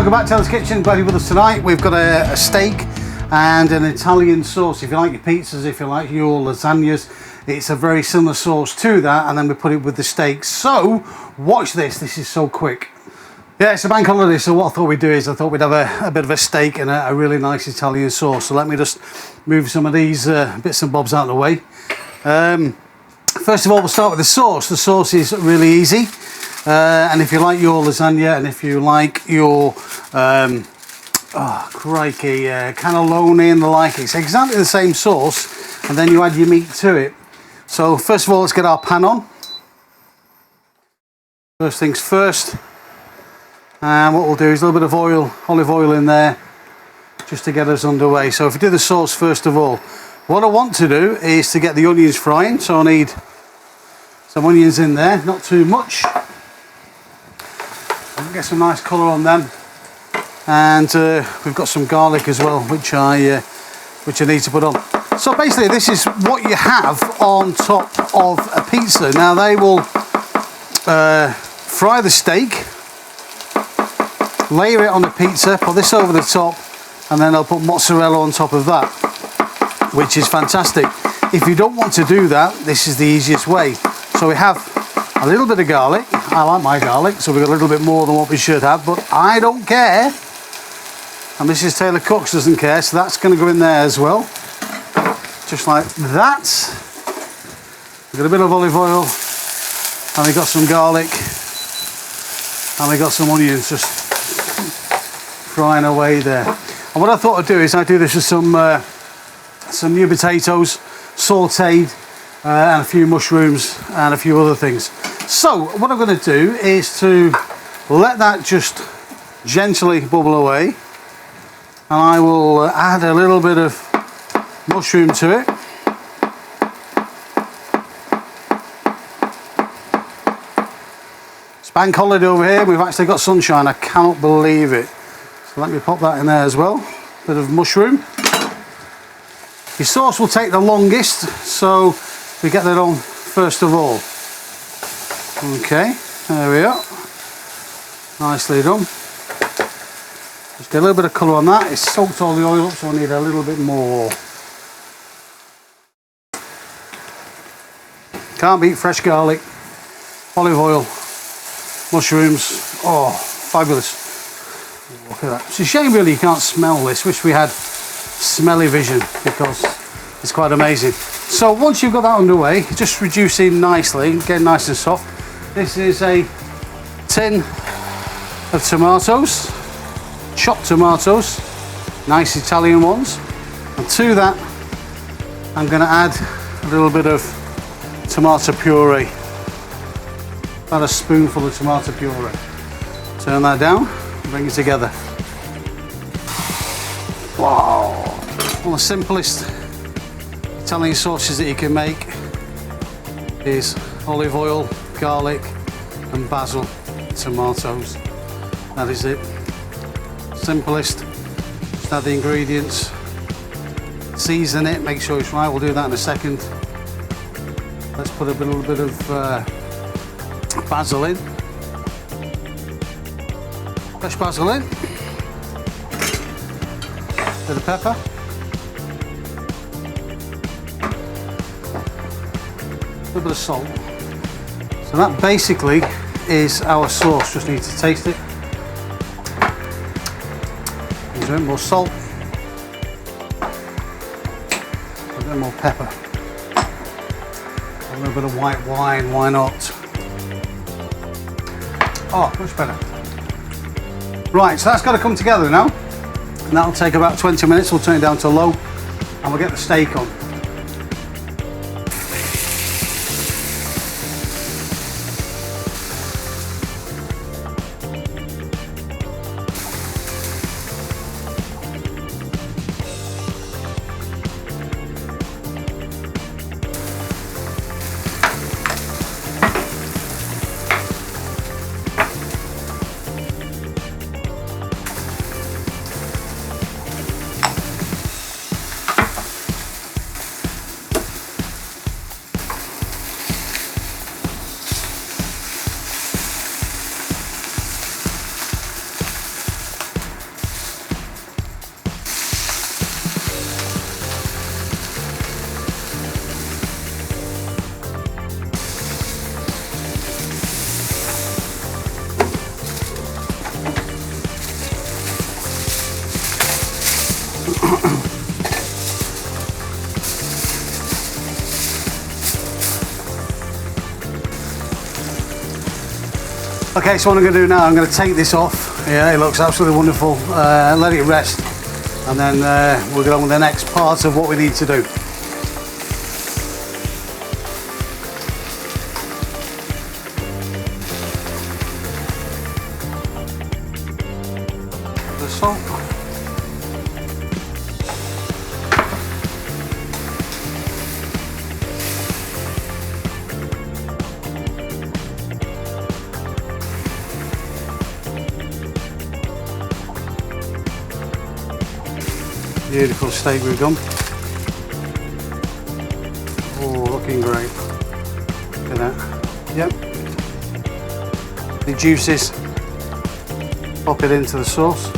welcome back to Taylor's Kitchen. Glad you're with us tonight. We've got a steak and an Italian sauce. If you like your pizzas, if you like your lasagnas, it's a very similar sauce to that, and then we put it with the steak. So watch this. This is so quick. Yeah, it's a bank holiday, so what I thought we'd do is I thought we'd have a bit of a steak and a really nice Italian sauce. So let me just move some of these bits and bobs out of the way. First of all, we'll start with the sauce. The sauce is really easy. And if you like your lasagna, and if you like your cannelloni and the like, it's exactly the same sauce, and then you add your meat to it. So first of all, let's get our pan on. First things first, and what we'll do is a little bit of oil, olive oil in there, just to get us underway. So if we do the sauce first of all, what I want to do is to get the onions frying. So I need some onions in there, not too much. Get some nice colour on them, and we've got some garlic as well, which I need to put on. So basically, this is what you have on top of a pizza. Now they will fry the steak, layer it on the pizza, put this over the top, and then they'll put mozzarella on top of that, which is fantastic. If you don't want to do that, this is the easiest way. So we have a little bit of garlic. I like my garlic, so we've got a little bit more than what we should have, but I don't care. And Mrs. Taylor Cooks doesn't care, so that's going to go in there as well. Just like that. We've got a bit of olive oil, and we've got some garlic, and we've got some onions just frying away there. And what I thought I'd do is I do this with some new potatoes, sauteed, and a few mushrooms and a few other things. So what I'm going to do is to let that just gently bubble away, and I will add a little bit of mushroom to it. It's bank holiday over here. We've actually got sunshine. I cannot believe it. So let me pop that in there as well. Bit of mushroom. Your sauce will take the longest, so we get that on first of all. Okay, there we are. Nicely done. Just get a little bit of colour on that. It's soaked all the oil up, so I need a little bit more. Can't beat fresh garlic, olive oil, mushrooms. Oh, fabulous. Look at that. It's a shame really you can't smell this. Wish we had smelly vision, because it's quite amazing. So once you've got that underway, just reducing nicely, getting nice and soft. This is a tin of tomatoes, chopped tomatoes, nice Italian ones. And to that, I'm going to add a little bit of tomato puree. About a spoonful of tomato puree. Turn that down, bring it together. Wow! One of the simplest Italian sauces that you can make is olive oil, garlic and basil, tomatoes. That is it. Simplest. Just add the ingredients, season it, make sure it's right. We'll do that in a second. Let's put a little bit of basil in. Fresh basil in. Bit of pepper. A little bit of salt. So that basically is our sauce. Just need to taste it. A bit more salt. A bit more pepper. A little bit of white wine, why not? Oh, much better. Right, so that's got to come together now. And that'll take about 20 minutes. We'll turn it down to low, and we'll get the steak on. Okay, so what I'm going to do now, I'm going to take this off. Yeah, it looks absolutely wonderful. Let it rest, and then we'll get on with the next part of what we need to do. The salt. Beautiful steak we've done. Oh, looking great. Look at that. Yep. The juices. Pop it into the sauce.